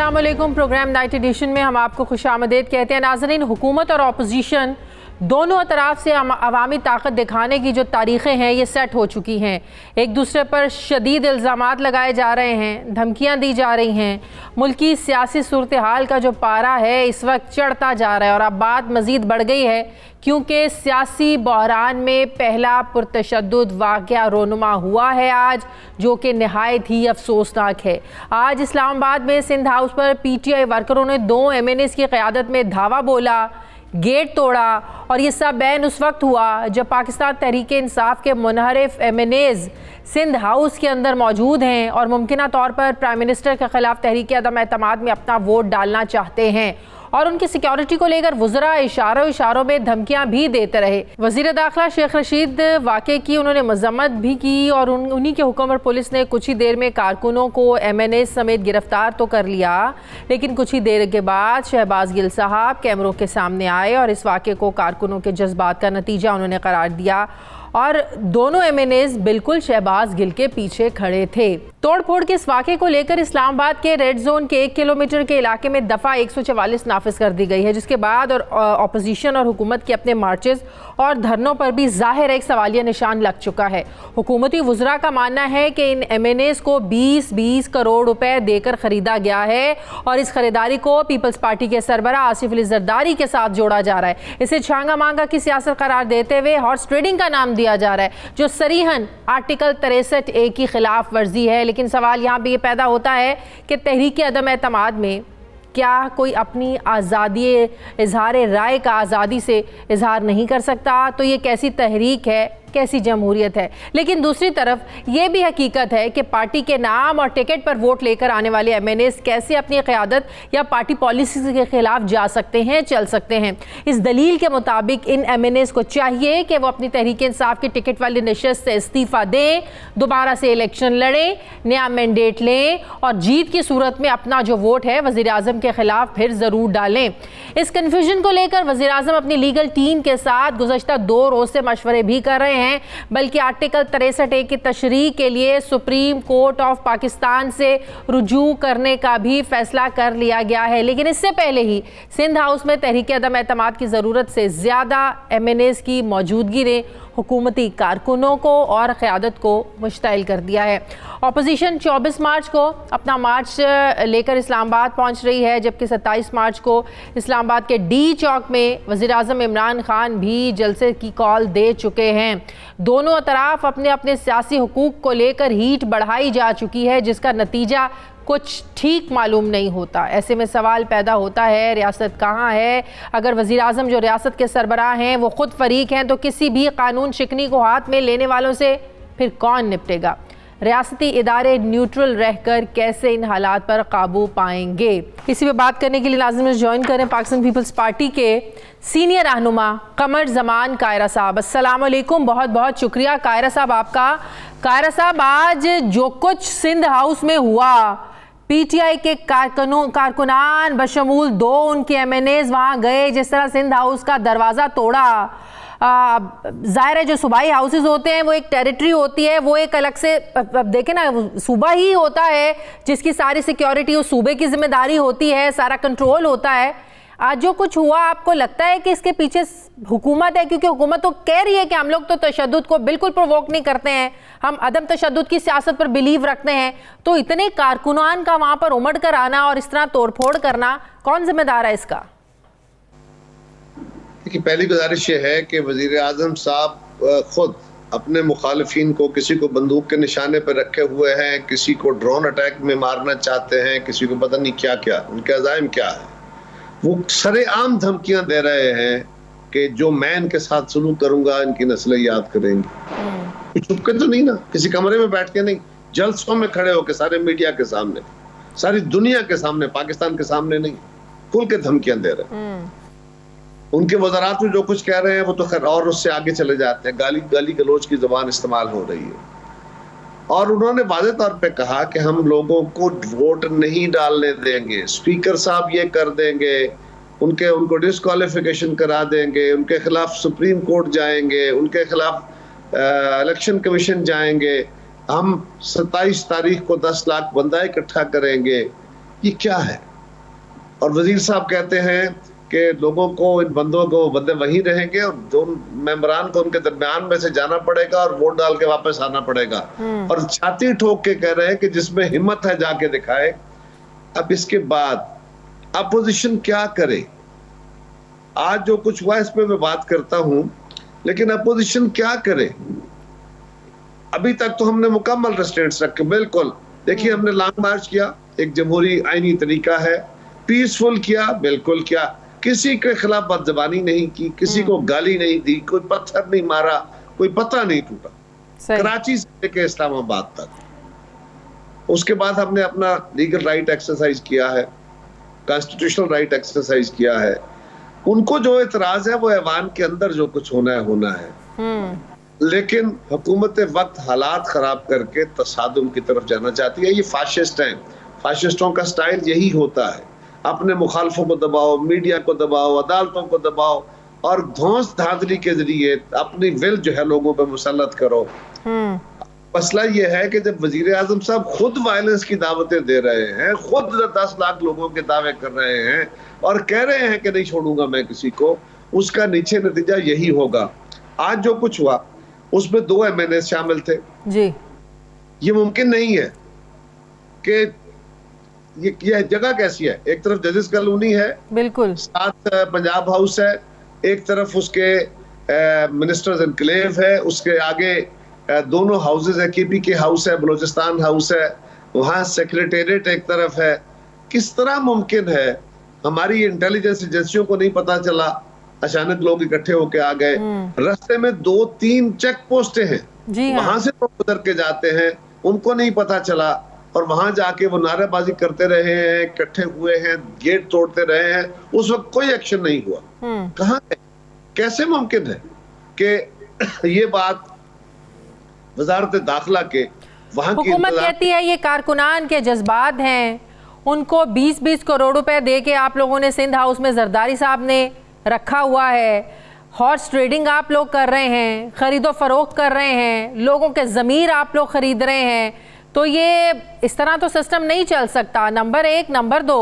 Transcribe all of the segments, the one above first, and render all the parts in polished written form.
अस्सलाम वालेकुम। Programme night addition में हम आपको खुशामदीद कहते हैं। नाज़रीन, हुकूमत और अपोजिशन दोनों तरफ से अवामी ताकत दिखाने की जो तारीखें हैं ये सेट हो चुकी हैं। एक दूसरे पर शदीद इल्ज़ामात लगाए जा रहे हैं, धमकियां दी जा रही हैं। मुल्की सियासी सूरत हाल का जो पारा है इस वक्त चढ़ता जा रहा है और अब बात मज़ीद बढ़ गई है क्योंकि सियासी बहरान में पहला पुरतशद्दुद वाक़या रोनुमा हुआ है आज, जो कि नहायत ही अफसोसनाक है। आज इस्लामाबाद में सिंध हाउस पर PTI वर्करों ने 2 MNAs की क़यादत में धावा बोला, गेट तोड़ा और ये सब बैन उस वक्त हुआ जब पाकिस्तान तहरीक इंसाफ के मुनहरिफ MNAs सिंध हाउस के अंदर मौजूद हैं और मुमकिना तौर पर प्राइम मिनिस्टर के खिलाफ तहरीक अदम एतमाद में अपना वोट डालना चाहते हैं और उनकी सिक्योरिटी को लेकर वज़रा इशारों में धमकियां भी देते रहे। वज़ीर दाखिला शेख रशीद वाक़े की उन्होंने मज़म्मत भी की और उन्हीं के हुक्म पर पुलिस ने कुछ ही देर में कारकुनों को MNAs समेत गिरफ्तार तो कर लिया, लेकिन कुछ ही देर के बाद शहबाज गिल साहब कैमरों के सामने आए और इस वाक़े को कारकुनों के जज्बात का नतीजा उन्होंने करार दिया और दोनों MNAs बिल्कुल शहबाज गिल के पीछे खड़े थे। तोड़ फोड़ के इस वाक़े को लेकर इस्लामाबाद के रेड जोन के 1 किलोमीटर के इलाके में दफ़ा 144 नाफिज कर दी गई है, जिसके बाद और अपोजिशन और हुकूमत के अपने मार्चेस और धरनों पर भी ज़ाहिर एक सवालिया निशान लग चुका है। हुकूमती वज़रा का मानना है कि इन MNAs को 20-20 करोड़ रुपए देकर ख़रीदा गया है और इस खरीदारी को पीपल्स पार्टी के सरबरा आसिफ अली जरदारी के साथ जोड़ा जा रहा है। इसे छांगा मांगा की सियासत करार देते हुए हॉर्स ट्रेडिंग का नाम दिया जा रहा है, जो सरीहन आर्टिकल 63A की खिलाफ वर्जी है। लेकिन सवाल यहाँ भी ये पैदा होता है कि तहरीक अदम एतमाद में क्या कोई अपनी आज़ादी इजहार राय का आज़ादी से इजहार नहीं कर सकता? तो ये कैसी तहरीक है, कैसी जमहूरियत है? लेकिन दूसरी तरफ ये भी हकीकत है कि पार्टी के नाम और टिकट पर वोट लेकर आने वाले MNAs कैसे अपनी क़यादत या पार्टी पॉलिसी के खिलाफ जा सकते हैं, चल सकते हैं। इस दलील के मुताबिक इन MNAs को चाहिए कि वो अपनी तहरीक इंसाफ की टिकट वाली नशस्त से इस्तीफ़ा दें, दोबारा से इलेक्शन लड़ें, नया मैंडेट लें और जीत की सूरत में अपना जो वोट है वज़ीर आज़म के खिलाफ फिर ज़रूर डालें। इस कन्फ्यूजन को लेकर वज़ीर आज़म अपनी लीगल टीम के साथ गुज़श्ता 2 रोज़ से मशवरे भी कर रहे हैं, बल्कि आर्टिकल 63A की तशरीह के लिए सुप्रीम कोर्ट ऑफ पाकिस्तान से रुजू करने का भी फैसला कर लिया गया है। लेकिन इससे पहले ही सिंध हाउस में तहरीक अदम एतमाद की ज़रूरत से ज़्यादा MNAs की मौजूदगी ने हुकूमती कारकुनों को और क़यादत को मुश्तइल कर दिया है। अपोजिशन 24 मार्च को अपना मार्च लेकर इस्लामाबाद पहुंच रही है, जबकि 27 मार्च को इस्लामाबाद के D चौक में वज़ीर आज़म इमरान खान भी जलसे की कॉल दे चुके हैं। दोनों तरफ अपने अपने सियासी हुकूक को लेकर हीट बढ़ाई जा चुकी है, जिसका नतीजा कुछ ठीक मालूम नहीं होता। ऐसे में सवाल पैदा होता है, रियासत कहाँ है? अगर वज़ीर आज़म जो रियासत के सरबराह हैं वो ख़ुद फरीक हैं तो किसी भी कानून शिकनी को हाथ में लेने वालों से फिर कौन निपटेगा? रियासती इदारे न्यूट्रल रहकर कैसे इन हालात पर काबू पाएंगे? इसी पे बात करने के लिए लाज़िम ज्वाइन करें पाकिस्तान पीपल्स पार्टी के सीनियर रहनुमा कमर जमान कायरा साहब। अस्सलाम वालेकुम, बहुत बहुत शुक्रिया कायरा साहब आपका। कायरा साहब, आज जो कुछ सिंध हाउस में हुआ, PTI के कारकुनान बशमूल 2 उनके MNAs वहाँ गए, जिस तरह सिंध हाउस का दरवाज़ा तोड़ा। ज़ाहिर है जो सूबाई हाउसेस होते हैं वो एक टेरिटरी होती है, वो एक अलग से देखें ना, सूबा ही होता है जिसकी सारी सिक्योरिटी उस सूबे की जिम्मेदारी होती है, सारा कंट्रोल होता है। आज जो कुछ हुआ, आपको लगता है कि इसके पीछे हुकूमत है? क्योंकि हुकूमत तो कह रही है कि हम लोग तो तशद्दुद को बिल्कुल प्रोवोक नहीं करते हैं, हम अदम तशद्दुद की सियासत पर बिलीव रखते हैं, तो इतने कारकुनान का वहां पर उमड़ कर आना और इस तरह तोड़फोड़ करना, कौन जिम्मेदार है इसका? देखिए, पहली गुजारिश ये है कि वज़ीर आज़म साहब खुद अपने मुखालिफिन को किसी को बंदूक के निशाने पर रखे हुए हैं, किसी को ड्रोन अटैक में मारना चाहते हैं, किसी को पता नहीं क्या क्या, उनके अज़ाइम क्या है। वो सरेआम धमकियां दे रहे हैं कि जो मैं इनके साथ सलूक करूंगा इनकी नस्लें याद करेंगी। छुप के तो नहीं ना, किसी कमरे में बैठ के नहीं, जलसों में खड़े होकर सारे मीडिया के सामने, सारी दुनिया के सामने, पाकिस्तान के सामने नहीं, खुल के धमकियां दे रहे हैं। उनके वज़रात में जो कुछ कह रहे हैं वो तो खैर और उससे आगे चले जाते हैं, गाली गलोच की ज़बान इस्तेमाल हो रही है। और उन्होंने वाज़े तौर पे कहा कि हम लोगों को वोट नहीं डालने देंगे, स्पीकर साहब ये कर देंगे, उनको डिस्क्वालिफिकेशन करा देंगे, उनके खिलाफ सुप्रीम कोर्ट जाएंगे, उनके खिलाफ इलेक्शन कमीशन जाएंगे, हम 27 तारीख को 10 लाख बंदा इकट्ठा करेंगे। ये क्या है? और वजीर साहब कहते हैं कि लोगों को, इन बंदे वहीं रहेंगे और दोनों मेंबरान को उनके दरमियान में से जाना पड़ेगा और वोट डाल के वापस आना पड़ेगा। और छाती ठोक के कह रहे हैं कि जिसमें हिम्मत है जाके दिखाए। अब इसके बाद अपोजिशन क्या करे? आज जो कुछ हुआ इस पे मैं बात करता हूं, लेकिन अपोजिशन क्या करे? अभी तक तो हमने मुकम्मल रेस्ट्रेंट्स रखे। बिल्कुल, देखिए हमने लॉन्ग मार्च किया, एक जमहूरी आईनी तरीका है, पीसफुल किया, बिल्कुल किया, किसी के खिलाफ बदजबानी नहीं की, किसी को गाली नहीं दी, कोई पत्थर नहीं मारा, कोई पत्ता नहीं टूटा, कराची से लेकर इस्लामाबाद तक। उसके बाद हमने अपना लीगल राइट एक्सरसाइज किया है, कॉन्स्टिट्यूशनल राइट एक्सरसाइज किया है। उनको जो एतराज है वो ऐवान के अंदर जो कुछ होना है होना है, लेकिन हुकूमत वक्त हालात खराब करके तसादुम की तरफ जाना चाहती है। ये फाशिस्ट हैं, फाशिस्टों का स्टाइल यही होता है, अपने मुखालफों को दबाओ, मीडिया को दबाओ, अदालतों को दबाओ और धौंस धांधली के जरिए अपनी विल जो है लोगों पर मुसल्लत करो। मसला ये है कि जब वजीर आजम साहब खुद वायलेंस की दावतें दे रहे हैं, खुद 10 लाख लोगों के दावे कर रहे हैं और कह रहे हैं कि नहीं छोड़ूंगा मैं किसी को, उसका नीचे नतीजा यही होगा। आज जो कुछ हुआ उसमें 2 MNA शामिल थे जी। ये मुमकिन नहीं है कि ये जगह कैसी है? एक तरफ जजेस कॉलोनी है, बिल्कुल, साथ पंजाब हाउस है, एक तरफ उसके मिनिस्टर्स एनक्लेव है, उसके आगे दोनों हाउसेज है, KPK हाउस है, बलोचिस्तान हाउस है, वहां सेक्रेटेरिएट एक तरफ है। किस तरह मुमकिन है? हमारी इंटेलिजेंस एजेंसियों को नहीं पता चला, अचानक लोग इकट्ठे होके आ गए। रास्ते में 2-3 चेक पोस्टें हैं, वहां से लोग गुजर के जाते हैं, उनको नहीं पता चला और वहां जाके वो नारेबाजी करते रहे हैं, इकट्ठे हुए हैं, गेट तोड़ते रहे हैं, उस वक्त कोई एक्शन नहीं हुआ। कहाँ है? कैसे मुमकिन है कि ये बात वजारत दाखिला के वहां की हुकूमत कहती है ये कारकुनान के जज्बात हैं, उनको 20-20 करोड़ रुपए दे के आप लोगों ने सिंध हाउस में जरदारी साहब ने रखा हुआ है, हॉर्स ट्रेडिंग आप लोग कर रहे हैं, खरीदो फरोख्त कर रहे हैं, लोगों के ज़मीर आप लोग खरीद रहे हैं, तो ये इस तरह तो सिस्टम नहीं चल सकता। नंबर 1। नंबर 2,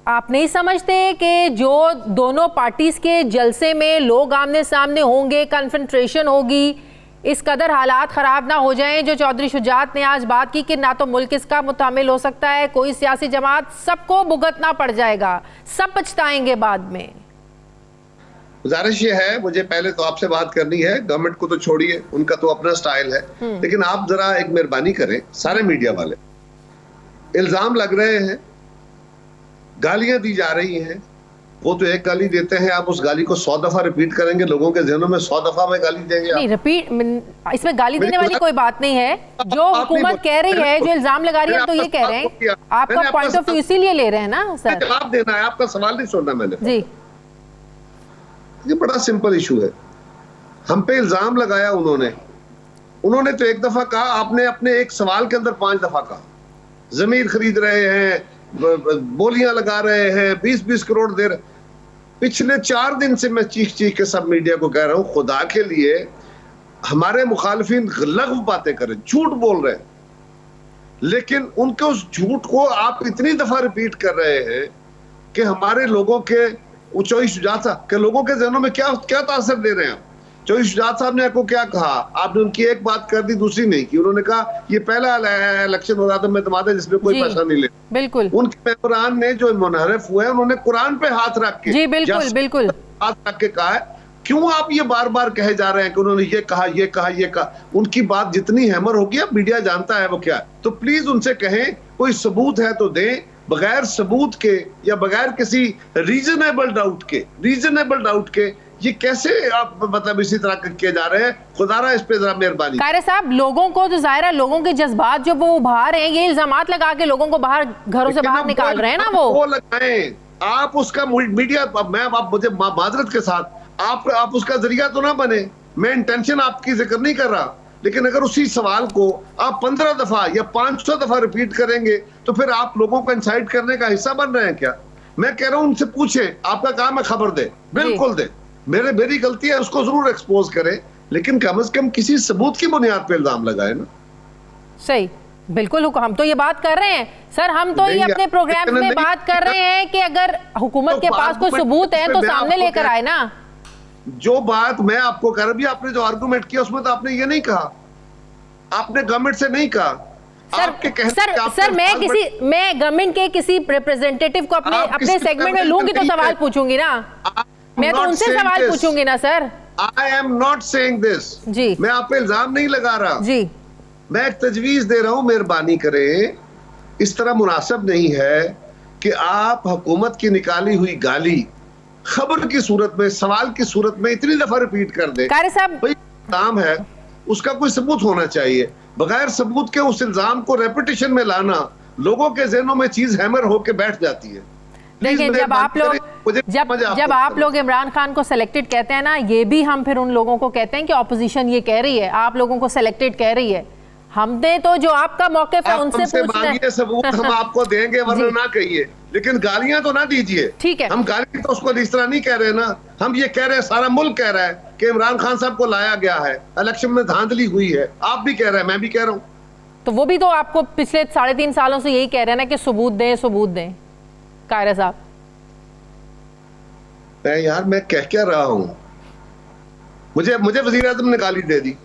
आप नहीं समझते कि जो दोनों पार्टीज़ के जलसे में लोग आमने सामने होंगे, कन्फ्रंट्रेशन होगी, इस कदर हालात ख़राब ना हो जाएं, जो चौधरी शुजात ने आज बात की कि ना तो मुल्क इसका मुतामिल हो सकता है, कोई सियासी जमात, सबको भुगतना पड़ जाएगा, सब पछताएंगे बाद में। गुजारिश ये है, मुझे पहले तो आपसे बात करनी है, गवर्नमेंट को तो छोड़िए, उनका तो अपना स्टाइल है, लेकिन आप जरा एक मेहरबानी करें, सारे मीडिया वाले, इल्जाम लग रहे हैं, गालियां दी जा रही हैं, वो तो एक गाली देते हैं, आप उस गाली को 100 दफा रिपीट करेंगे, लोगों के जहनों में 100 दफा में गाली देंगे। नहीं, रिपीट, इसमें गाली देने वाली कोई बात नहीं है, जो हुकूमत कह रही है, जो इल्जाम लगा रही है, तो ये कह रहे हैं, आपका पॉइंट ऑफ व्यू इसीलिए ले रहे हैं ना सर? जवाब देना है, आपका सवाल नहीं सुनना मैंने जी। ये बड़ा सिंपल इशू है, हम पे इल्जाम लगाया उन्होंने तो एक दफा कहा, आपने अपने एक सवाल के अंदर 5 दफा कहा, जमीन खरीद रहे हैं, बोलियां लगा रहे हैं, 20-20 करोड़ दे रहे। पिछले 4 दिन से मैं चीख के सब मीडिया को कह रहा हूं, खुदा के लिए हमारे मुखालिफिन लग़्व बातें करें, झूठ बोल रहे हैं, लेकिन उनके उस झूठ को आप इतनी दफा रिपीट कर रहे हैं कि हमारे लोगों के चौधरी शुजात साहब के लोगों के जहनों में क्या तासर दे रहे हैं। चौधरी शुजात साहब ने आपको क्या कहा? आपने उनकी एक बात कर दी, दूसरी नहीं की। उन्होंने कहा ये पहला इलेक्शन हो रहा था मेहतमाद जिसमें कोई पैसा नहीं ले, बिल्कुल। उनके मेंबरान ने जो मुनहरफ हुए उन्होंने कुरान पे हाथ रख के, जी बिल्कुल हाथ रख के कहा है, क्यों आप ये बार बार कहे जा रहे हैं कि उन्होंने ये कहा, ये कहा, ये कहा? उनकी बात जितनी हैमर होगी, अब मीडिया जानता है वो क्या है, तो प्लीज उनसे कहें कोई सबूत है तो दें। बगैर सबूत के या बगैर किसी रीजनेबल डाउट के ये कैसे आप मतलब इसी तरह किए जा रहे हैं? खुदारा इस पे जरा मेहरबानी। कारे साहब, लोगों को तो जाहिर है, लोगों के जज्बात जो वो उभार हैं, ये इल्जामात लगा के लोगों को बाहर घरों से बाहर निकाल रहे हैं ना, वो लगाएं आप उसका मीडिया, मैं आप मुझे माजरत के साथ आप उसका जरिया तो ना बने, मैं इंटेंशन आपकी जिक्र नहीं कर रहा, लेकिन अगर उसी सवाल को आप 15 दफा या 500 दफा रिपीट करेंगे तो फिर आप लोगों को इंसाइट करने का हिस्सा बन रहे हैं क्या? मैं कह रहा हूं उनसे पूछें, आपका काम है खबर दे, बिल्कुल दे, मेरी गलती है उसको जरूर एक्सपोज करें, लेकिन कम से कम किसी सबूत की बुनियाद पे इल्जाम लगाए ना। सही। बिल्कुल हम तो ये बात कर रहे हैं सर, हम तो ये अपने प्रोग्राम में बात कर रहे हैं कि अगर हुकूमत के पास कोई सबूत है तो सामने लेकर आए ना। जो बात मैं आपको कर रहा, आपने जो आर्गुमेंट किया उसमें तो आपने ये नहीं कहा, आपने गवर्नमेंट से नहीं कहा। सर मैं गवर्नमेंट के किसी रिप्रेजेंटेटिव को अपने सेगमेंट में लूंगी तो सवाल पूछूंगी ना, मैं तो उनसे सवाल पूछूंगी ना sir. I am not saying this जी, मैं आप पे इल्जाम नहीं लगा रहा जी, मैं एक तजवीज दे रहा हूं, मेहरबानी करें, इस तरह मुनासिब नहीं है कि आप हुकूमत की निकाली हुई गाली खबर की सूरत में, सवाल की सूरत में इतनी दफा रिपीट कर दे। कारी साहब, भाई काम है, उसका कोई सबूत होना चाहिए। बगैर सबूत के उस इल्जाम को रेपिटेशन में लाना, लोगों के ज़हनों में चीज हैमर होके बैठ जाती है। देखिए, जब आप लोग इमरान खान को सिलेक्टेड कहते हैं ना, ये भी हम फिर उन लोगों को कहते हैं कि ऑपोजिशन ये कह रही है, आप लोगों को सिलेक्टेड कह रही है। हमने तो जो आपका मौक़िफ़ है उनसे मांगिए सबूत, हम आपको देंगे, वरना ना कहिए, लेकिन गालियां तो ना दीजिए। ठीक है, हम गाली तो उसको इस तरह नहीं कह रहे ना, हम ये कह रहे हैं, सारा मुल्क कह रहा है कि इमरान खान साहब को लाया गया है, इलेक्शन में धांधली हुई है, आप भी कह रहे हैं, मैं भी कह रहा हूँ। तो वो भी तो आपको पिछले 3.5 सालों से यही कह रहे हैं ना कि सबूत दें, सबूत दें। कायरा साहब, मैं कह क्या रहा हूँ, मुझे वजीर आज़म ने गाली दे दी,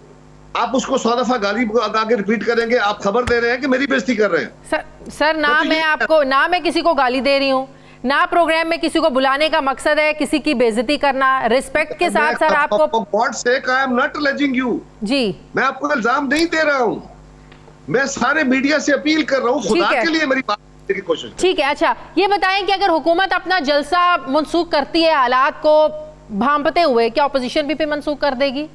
आप उसको 100 दफा गाली आगे रिपीट करेंगे, आप खबर दे रहे हैं कि मेरी बेइज्जती कर रहे हैं। सर ना मैं आपको, ना मैं किसी को गाली दे रही हूँ, ना प्रोग्राम में किसी को बुलाने का मकसद है किसी की बेइज्जती करना। रिस्पेक्ट के साथ सर आपको, God sake I am not alleging you जी, मैं आपको इल्जाम नहीं दे रहा हूँ, मैं सारे मीडिया से अपील कर रहा हूँ, खुदा के लिए मेरी बात करने की कोशिश। ठीक है, अच्छा ये बताएं कि अगर हुकूमत अपना जलसा मनसूख करती है हालात को भांपते हुए, क्या ऑपोजिशन भी पे मनसूख कर देगी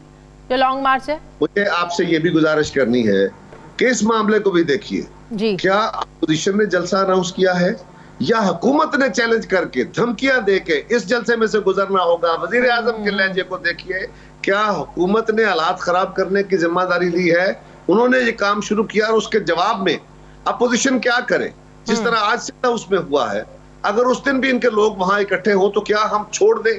जो लॉन्ग मार्च है? मुझे आपसे ये भी गुजारिश करनी है कि इस मामले को भी देखिए जी, क्या अपोजिशन ने जलसा अनाउंस किया है या हुकूमत ने चैलेंज करके धमकियां देके इस जलसे में से गुजरना होगा? वजीर आजम के लहजे को देखिए, क्या हुकूमत ने हालात खराब करने की जिम्मेदारी ली है? उन्होंने ये काम शुरू किया और उसके जवाब में अपोजिशन क्या करे? जिस तरह आज से उसमें हुआ है, अगर उस दिन भी इनके लोग वहां इकट्ठे हो तो क्या हम छोड़ दें?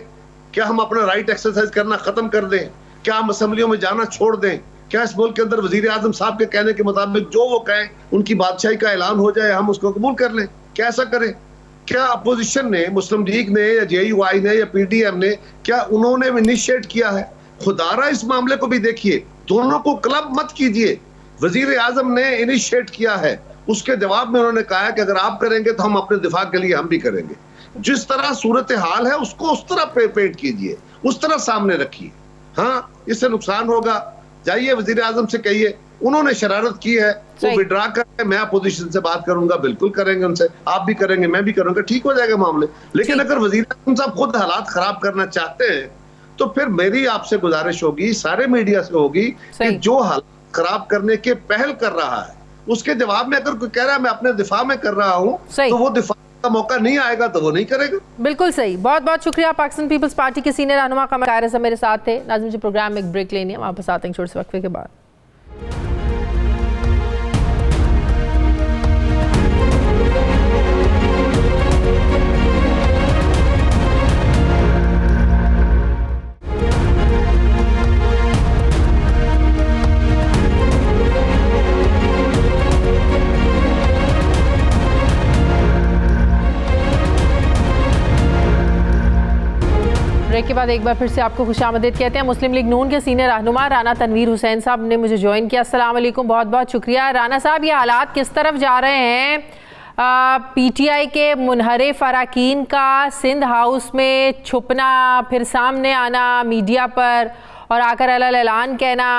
क्या हम अपना राइट एक्सरसाइज करना खत्म कर दें? क्या हम असम्बलियों में जाना छोड़ दें? क्या इस मुल्क के अंदर वजीर आजम साहब के कहने के मुताबिक जो वो कहें उनकी बादशाही का ऐलान हो जाए, हम उसको कबूल कर लें? क्या ऐसा करें? क्या अपोजिशन ने, मुस्लिम लीग ने या JUI ने या PDM ने, क्या उन्होंने इनिशिएट किया है? खुदारा इस मामले को भी देखिए, दोनों को क्लब मत कीजिए। वजीर आजम ने इनिशिएट किया है, उसके जवाब में उन्होंने कहा है कि अगर आप करेंगे तो हम अपने दिफा के लिए हम भी करेंगे। जिस तरह सूरत हाल है उसको उस तरह पेंट कीजिए, उस तरह सामने रखिए। हाँ, इससे नुकसान होगा, जाइए वजीर आजम से कहिए, उन्होंने शरारत की है, वो विड्रा कर, मैं अपोजिशन से बात करूंगा, बिल्कुल करेंगे उनसे, आप भी करेंगे, मैं भी करूंगा, ठीक हो जाएगा मामले। लेकिन अगर वजीर आजम साहब खुद हालात खराब करना चाहते हैं तो फिर मेरी आपसे गुजारिश होगी, सारे मीडिया से होगी, कि जो हालात खराब करने के पहल कर रहा है उसके जवाब में अगर कोई कह रहा है मैं अपने दिफा में कर रहा हूँ, तो वो दिफा का मौका नहीं आएगा तो वो नहीं करेगा। बिल्कुल सही, बहुत बहुत शुक्रिया। पाकिस्तान पीपल्स पार्टी के सीनियर रहनुमा कमर कायरा साहब मेरे साथ थे। नाज़रीन जी, प्रोग्राम में एक ब्रेक लेनी है, वापस आते हैं छोटे से वक्फे के बाद। ब्रेक के बाद एक बार फिर से आपको खुशामदीद कहते हैं। मुस्लिम लीग नून के सीनियर रहनुमा राना तनवीर हुसैन साहब ने मुझे ज्वाइन किया। अस्सलाम वालेकुम, बहुत बहुत शुक्रिया। राना साहब, ये हालात किस तरफ जा रहे हैं? PTI के मुनहरिफ अरकान का सिंध हाउस में छुपना, फिर सामने आना मीडिया पर और आकर ऐलान कहना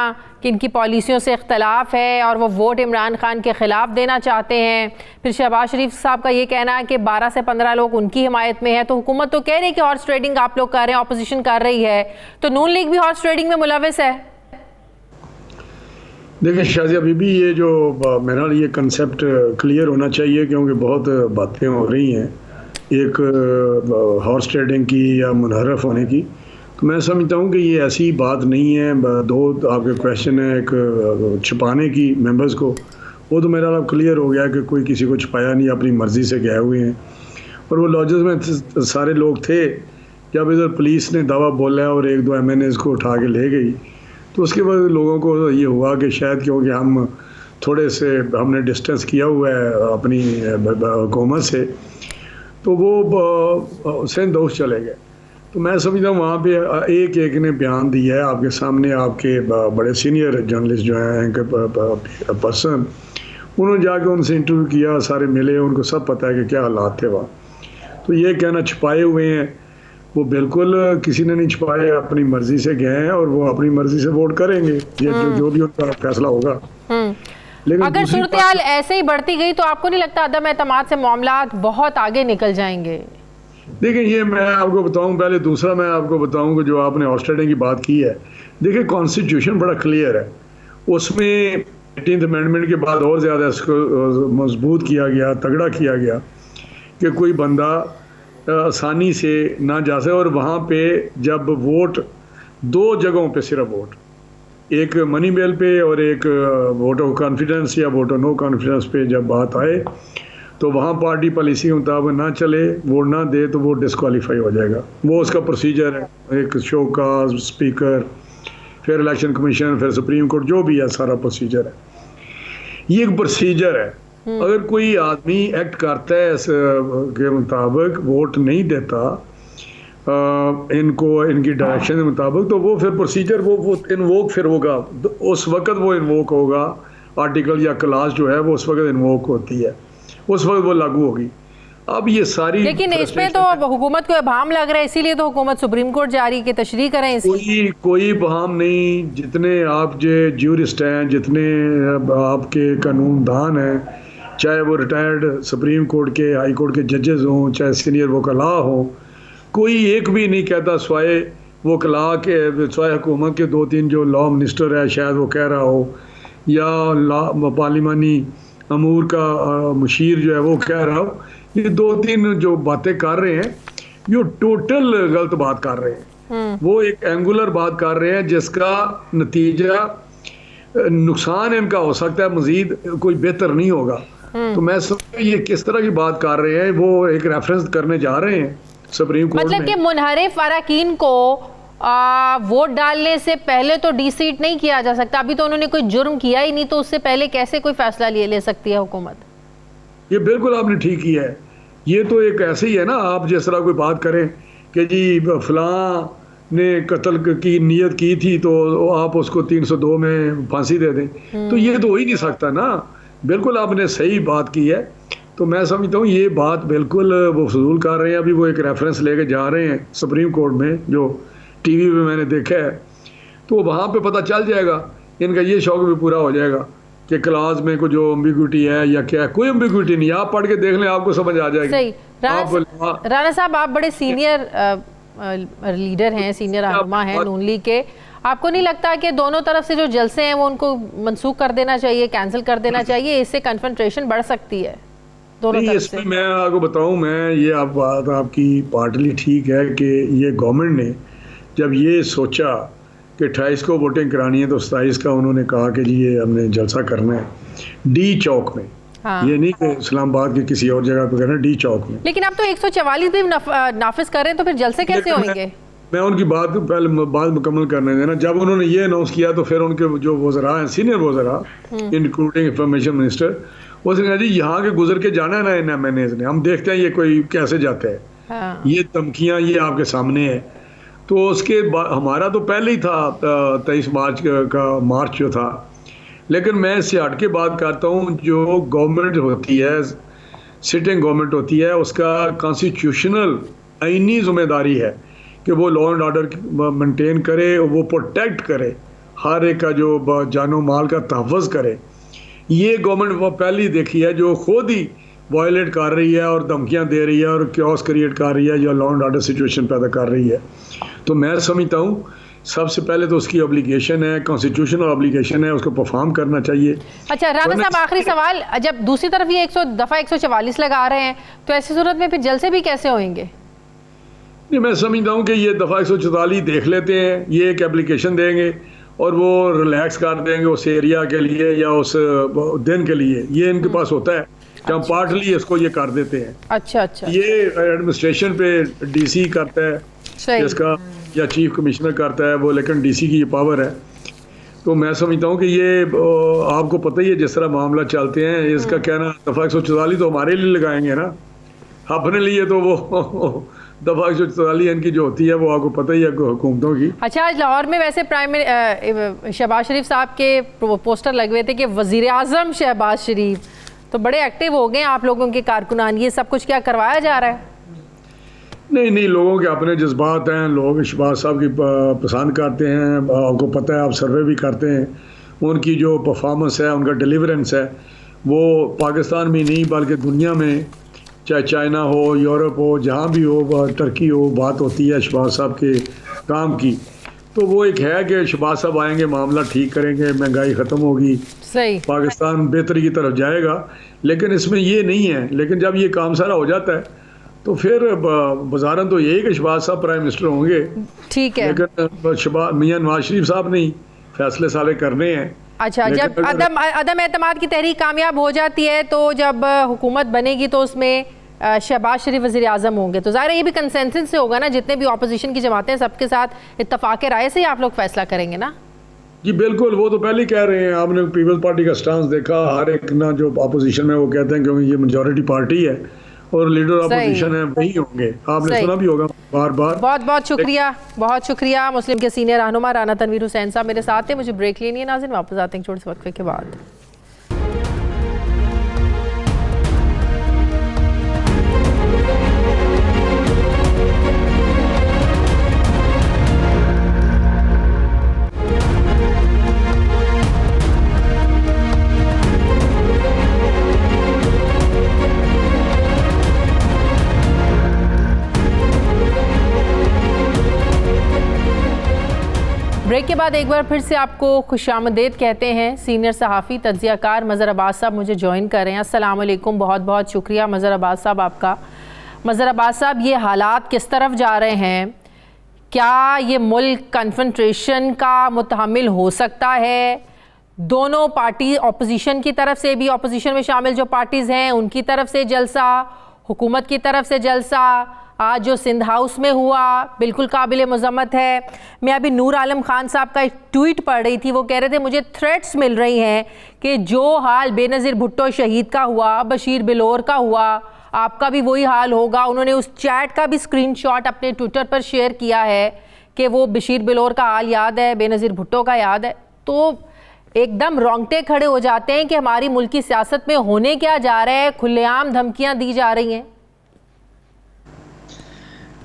कि इनकी पॉलिसियों से इख्तलाफ है और वो वोट इमरान खान के ख़िलाफ़ देना चाहते हैं। फिर शहबाज शरीफ साहब का ये कहना है कि 12 से 15 लोग उनकी हिमायत में है। तो हुकूमत तो कह रही है कि हॉर्स ट्रेडिंग आप लोग कर रहे हैं, अपोजिशन कर रही है, तो नून लीग भी हॉर्स ट्रेडिंग में मुलविस है? देखिए शाजिया बीबी, ये जो मेरा ये कंसेप्ट क्लियर होना चाहिए, क्योंकि बहुत बातें हो रही हैं एक हॉर्स ट्रेडिंग की या मुनहरफ होने की। तो मैं समझता हूँ कि ये ऐसी बात नहीं है। दो आपके क्वेश्चन है, एक छुपाने की मेंबर्स को, वो तो मेरा क्लियर हो गया कि कोई किसी को छुपाया नहीं, अपनी मर्ज़ी से गए हुए हैं। और वो लॉजेस में सारे लोग थे, जब इधर पुलिस ने दावा बोला और 1-2 MNAs को उठा के ले गई, तो उसके बाद लोगों को ये हुआ कि शायद क्योंकि हम थोड़े से हमने डिस्टेंस किया हुआ है अपनी हुकूमत से, तो वो सिंध हाउस चले गए। तो मैं समझता हूँ वहाँ पे एक एक ने बयान दिया है आपके सामने, आपके बड़े सीनियर जर्नलिस्ट जो हैं पर्सन, उन्होंने जाके उनसे इंटरव्यू किया, सारे मिले, उनको सब पता है कि क्या हालात थे वहाँ। तो ये कहना छुपाए हुए हैं, वो बिल्कुल किसी ने नहीं छुपाए, अपनी मर्जी से गए हैं और वो अपनी मर्जी से वोट करेंगे, ये जो भी उनका फैसला होगा। लेकिन अगर सूरत-ए-हाल ऐसे ही बढ़ती गई तो आपको नहीं लगता अदम एतमाद से मामलात बहुत आगे निकल जाएंगे? देखिए, ये मैं आपको बताऊं, पहले दूसरा मैं आपको बताऊं कि जो आपने हॉर्स ट्रेडिंग की बात की है, देखिए कॉन्स्टिट्यूशन बड़ा क्लियर है, उसमें 18th अमेंडमेंट के बाद और ज़्यादा इसको मजबूत किया गया, तगड़ा किया गया कि कोई बंदा आसानी से ना जा सके। और वहाँ पे जब वोट 2 जगहों पे सिर्फ वोट, एक मनी मेल पे और एक वोट ऑफ कॉन्फिडेंस या वोट ऑफ नो कॉन्फिडेंस पे जब बात आए तो वहाँ पार्टी पॉलिसी के मुताबिक ना चले, वोट ना दे तो वो डिस्क्वालीफाई हो जाएगा। वो उसका प्रोसीजर है, एक शो काज, स्पीकर, फिर इलेक्शन कमीशन, फिर सुप्रीम कोर्ट, जो भी है सारा प्रोसीजर है। ये एक प्रोसीजर है। अगर कोई आदमी एक्ट करता है के मुताबिक, वोट नहीं देता इनको इनकी डायरेक्शन के मुताबिक, तो वो फिर प्रोसीजर वो इन्वोक फिर होगा, उस वक्त वो इन्वोक होगा, आर्टिकल या क्लास जो है वो उस वक्त इन्वोक होती है, उस वक्त वो लागू होगी। अब ये सारी, लेकिन इसमें तो अब हुकूमत को इबाम लग रहा है, इसीलिए तो हुकूमत सुप्रीम कोर्ट जा रही है कि तशरीह करें इसकी। कोई इबाम नहीं, जितने आप ज्यूरिस्ट हैं, जितने आपके कानूनदान हैं, चाहे वो रिटायर्ड सुप्रीम कोर्ट के, हाई कोर्ट के जजेस हों, चाहे सीनियर वकला हों, कोई एक भी नहीं कहता सिवाय वकला के, सिवाय हुकूमत के 2-3 जो लॉ मिनिस्टर है शायद वो कह रहा हो, या पार्लिमानी अमूर का मुशीर जो है वो कह रहा हो। ये 2-3 जो बातें कर रहे हैं ये टोटल गलत बात कर रहे हैं। वो एक एंगुलर बात कर रहे हैं जिसका नतीजा नुकसान इनका हो सकता है, मजीद कोई बेहतर नहीं होगा। तो मैं समझ ये किस तरह की बात कर रहे हैं, वो एक रेफरेंस करने जा रहे हैं सुप्रीम कोर्ट मतलब कि मुनहरिफ अरकान को वोट डालने से पहले तो डी-सीट नहीं किया जा सकता। अभी तो उन्होंने कोई जुर्म किया ही नहीं, तो उससे पहले कैसे कोई फैसला ले सकती है हुकूमत? ये बिल्कुल आपने ठीक किया है। ये तो एक ऐसे ही है ना, आप जिस तरह कोई बात करें कि जी फलां ने कत्ल की नीयत की थी तो आप उसको 302 में फांसी दे दें, तो ये तो हो ही नहीं सकता ना। बिल्कुल आपने सही बात की है। तो मैं समझता हूँ ये बात बिल्कुल वो फजूल कर रहे हैं। अभी वो एक रेफरेंस लेके जा रहे हैं सुप्रीम कोर्ट में, जो टीवी पे मैंने देखा है, तो वहाँ पे पता चल जाएगा, इनका ये शौक भी पूरा हो जाएगा कि क्लास में कोई जो एम्बिग्विटी है या क्या है। कोई एम्बिग्विटी नहीं, आप पढ़ के देख लें, आपको समझ आ जाएगी। सही। राणा साहब, आप बड़े सीनियर लीडर हैं, सीनियर रहनुमा हैं नून लीग के, आपको नहीं लगता कि दोनों तरफ से जो जलसे हैं वो उनको मनसूख कर देना चाहिए, कैंसिल कर देना चाहिए? इससे कन्फ्रंट्रेशन बढ़ सकती है दोनों तरफ से। मैं आपको बताऊं, मैं ये आप बात आपकी पार्टली ठीक है कि ये गवर्नमेंट ने जब ये सोचा कि 28 को वोटिंग करानी है तो 27 का उन्होंने कहा कि जी ये हमने जलसा करना है डी चौक में। हाँ। ये नहीं कि इस्लामाबाद के किसी और जगह पे करना, डी चौक में। लेकिन अब तो 144 भी नाफिज कर रहे हैं, तो फिर जलसे कैसे होंगे? मैं उनकी बात पहले बात मुकम्मल करने देना। जब उन्होंने ये अनाउंस किया तो फिर उनके जो वज़रा हैं, सीनियर वज़रा इंक्लूडिंग इंफॉर्मेशन मिनिस्टर, उसने कहा जी यहाँ के गुजर के जाना है ना इन MNAs ने, हम देखते हैं ये कोई कैसे जाते हैं। हाँ। ये धमकियाँ ये आपके सामने है। तो उसके हमारा तो पहले ही था 23 मार्च का मार्च जो था, लेकिन मैं इससे हट के बात करता हूँ, जो गवर्नमेंट होती है, सिटिंग गवर्नमेंट होती है, उसका कॉन्स्टिट्यूशनल आईनी जिम्मेदारी है कि वो लॉ एंड ऑर्डर मेंटेन करे, वो प्रोटेक्ट करे, हर एक का जो जानो माल का तहफ़्फ़ुज़ करे। ये गवर्नमेंट वो पहली देखी है जो खुद ही वायलेट कर रही है और धमकियाँ दे रही है और क्योस क्रिएट कर रही है, जो लॉ एंड ऑर्डर सिचुएशन पैदा कर रही है। तो मैं समझता हूँ सबसे पहले तो उसकी ऑब्लिगेशन है, कॉन्स्टिट्यूशनल ऑब्लिगेशन है, उसको परफॉर्म करना चाहिए। अच्छा राणा साहब, आखिरी सवाल, जब दूसरी तरफ ये 144 लगा रहे हैं तो ऐसी सूरत में फिर जलसे भी कैसे होंगे? नहीं, मैं समझता हूँ कि ये दफ़ा 144 देख लेते हैं, ये एक एप्लीकेशन देंगे और वो रिलैक्स कर देंगे उस एरिया के लिए या उस दिन के लिए। ये इनके पास होता है कि हम पार्टली इसको ये कर देते हैं। अच्छा अच्छा। ये एडमिनिस्ट्रेशन पे DC करता है इसका, या चीफ कमिश्नर करता है वो, लेकिन DC की ये पावर है। तो मैं समझता हूँ कि ये आपको पता ही है जिस तरह मामला चलते हैं, इसका कहना दफ़ा 144 तो हमारे लिए लगाएंगे ना, अपने लिए तो वो दफ़ा 144 इनकी जो होती है वो आपको पता ही है हुकूमतों की। अच्छा, आज लाहौर में वैसे शहबाज शरीफ साहब के पोस्टर लगे हुए थे कि वज़ीर आज़म शहबाज शरीफ, तो बड़े एक्टिव हो गए आप लोगों के कारकुनान, ये सब कुछ क्या करवाया जा रहा है? नहीं, लोगों के अपने जज्बात हैं, लोग शहबाज साहब की पसंद करते हैं, आपको पता है, आप सर्वे भी करते हैं, उनकी जो परफॉर्मेंस है, उनका डिलीवरेंस है, वो पाकिस्तान में नहीं बल्कि दुनिया में, चाहे चाइना हो, यूरोप हो, जहाँ भी हो, टर्की हो, बात होती है शहबाज साहब के काम की। तो वो एक है कि शहबाज साहब आएंगे, मामला ठीक करेंगे, महंगाई ख़त्म होगी, सही, पाकिस्तान बेहतरी की तरफ जाएगा। लेकिन इसमें ये नहीं है। लेकिन जब ये काम सारा हो जाता है तो फिर बाजारन तो यही कि शहबाज साहब प्राइम मिनिस्टर होंगे, ठीक है, लेकिन मियां नवाज शरीफ साहब नहीं, फैसले सारे करने हैं। अच्छा, जब अदम एतमाद की तहरीक कामयाब हो जाती है तो जब हुकूमत बनेगी तो उसमें शहबाज शरीफ वज़ीर आज़म होंगे, तो ज़ाहिर है ये भी कंसेंसस से होगा ना, जितने भी ऑपोजिशन की जमातें हैं सबके साथ इत्तफाक राय से ही आप लोग फैसला करेंगे ना? जी बिल्कुल, वो तो पहले ही कह रहे हैं, आपने पीपल्स पार्टी का स्टांस देखा, हर एक ना जो अपोजिशन में वो कहते हैं क्योंकि ये मेजॉरिटी पार्टी है और लीडर अपोजिशन है वही होंगे, आपने सुना भी होगा बार बार। बहुत शुक्रिया, बहुत शुक्रिया। मुस्लिम के सीनियर रहनुमा राना तनवीर हुसैन साहब मेरे साथ थे। मुझे ब्रेक लेनी है नाज़रीन, वापस आते हैं छोटे से वक्फे के बाद। ब्रेक के बाद एक बार फिर से आपको खुशामदीद कहते हैं। सीनियर सहाफ़ी तज्ज़ियाकार मज़हर अब्बास साहब मुझे ज्वाइन कर रहे हैं। अस्सलाम वालेकुम, बहुत बहुत शुक्रिया मज़हर अब्बास साहब आपका। मज़हर अब्बास साहब, ये हालात किस तरफ जा रहे हैं? क्या ये मुल्क कन्फ्रंट्रेशन का मुतहम्मिल हो सकता है? दोनों पार्टी अपोजिशन की तरफ से भी, अपोजिशन में शामिल जो पार्टीज़ हैं उनकी तरफ से जलसा, हुकूमत की तरफ से जलसा, आज जो सिंध हाउस में हुआ बिल्कुल काबिल मज़म्मत है। मैं अभी नूर आलम खान साहब का एक ट्वीट पढ़ रही थी, वो कह रहे थे मुझे थ्रेट्स मिल रही हैं कि जो हाल बेनज़ीर भुट्टो शहीद का हुआ, बशीर बिलोर का हुआ, आपका भी वही हाल होगा। उन्होंने उस चैट का भी स्क्रीनशॉट अपने ट्विटर पर शेयर किया है कि वो बशीर बिलोर का हाल याद है, बेनज़ीर भुट्टो का याद है। तो एकदम रोंगटे खड़े हो जाते हैं कि हमारी मुल्क की सियासत में होने क्या जा रहा है, खुलेआम धमकियाँ दी जा रही हैं।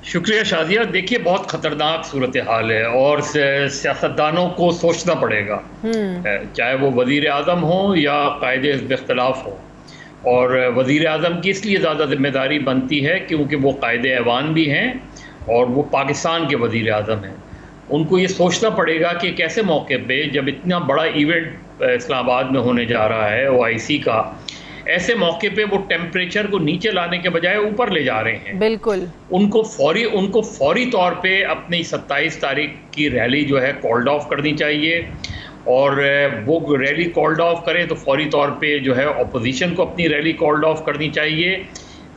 शुक्रिया शादिया। देखिए, बहुत ख़तरनाक सूरत हाल है और सियासतदानों को सोचना पड़ेगा, चाहे वो वज़ीर आज़म हो या कायदे इख्तिलाफ हो। और वज़ीर आज़म की इसलिए ज़्यादा जिम्मेदारी बनती है क्योंकि वो कायदे ऐवान भी हैं और वो पाकिस्तान के वज़ीर आज़म हैं। उनको ये सोचना पड़ेगा कि कैसे मौके पे, जब इतना बड़ा इवेंट इस्लामाबाद में होने जा रहा है OIC का, ऐसे मौके पे वो टेम्परेचर को नीचे लाने के बजाय ऊपर ले जा रहे हैं। बिल्कुल, उनको फौरी तौर पे अपनी 27 तारीख की रैली जो है कॉल्ड ऑफ करनी चाहिए, और वो रैली कॉल्ड ऑफ करें तो फौरी तौर पे जो है अपोजिशन को अपनी रैली कॉल्ड ऑफ करनी चाहिए।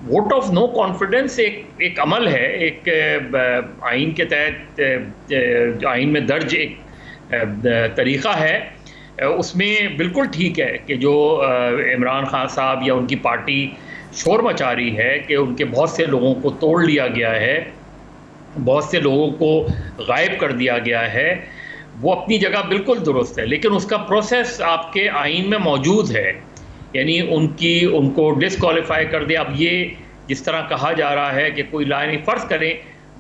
वोट ऑफ नो कॉन्फिडेंस एक अमल है, एक आइन के तहत आइन में दर्ज एक तरीक़ा है। उसमें बिल्कुल ठीक है कि जो इमरान खान साहब या उनकी पार्टी शोर मचा रही है कि उनके बहुत से लोगों को तोड़ लिया गया है, बहुत से लोगों को गायब कर दिया गया है, वो अपनी जगह बिल्कुल दुरुस्त है। लेकिन उसका प्रोसेस आपके आइन में मौजूद है, यानी उनको डिसक्वालीफाई कर दिया। अब ये जिस तरह कहा जा रहा है कि कोई लाइन, फ़र्ज़ करें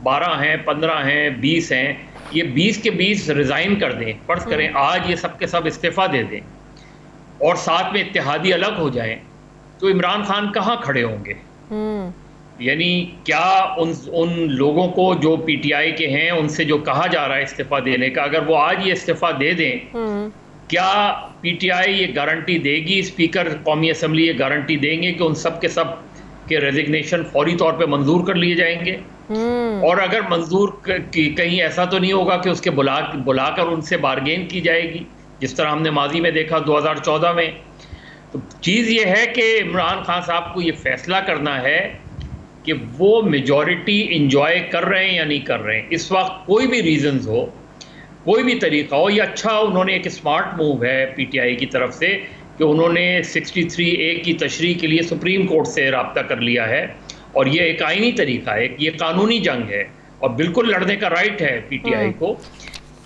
12 हैं, 15 हैं, 20 हैं, ये 20 के 20 रिज़ाइन कर दें, फ़र्ज़ करें आज ये सब के सब इस्तीफ़ा दे दें और साथ में इत्तेहादी अलग हो जाएं, तो इमरान खान कहाँ खड़े होंगे? यानी क्या उन लोगों को जो PTI के हैं उनसे जो कहा जा रहा है इस्तीफ़ा देने का, अगर वो आज ये इस्तीफ़ा दे दें, क्या PTI ये गारंटी देगी, स्पीकर कौमी असम्बली ये गारंटी देंगे कि उन सब के रेजिग्नेशन फौरी तौर पे मंजूर कर लिए जाएंगे? और अगर मंजूर कहीं ऐसा तो नहीं होगा कि उसके बुलाकर उनसे बारगेन की जाएगी, जिस तरह हमने माजी में देखा 2014 में। तो चीज़ ये है कि इमरान खान साहब को ये फैसला करना है कि वो मेजॉरिटी इंजॉय कर रहे हैं या नहीं कर रहे हैं। इस वक्त कोई भी रीज़न्स हो, कोई भी तरीका हो, ये अच्छा, उन्होंने एक स्मार्ट मूव है पीटीआई की तरफ से कि उन्होंने 63A की तशरीह के लिए सुप्रीम कोर्ट से रब्ता कर लिया है, और ये एक आईनी तरीका है, ये कानूनी जंग है और बिल्कुल लड़ने का राइट है पीटीआई को।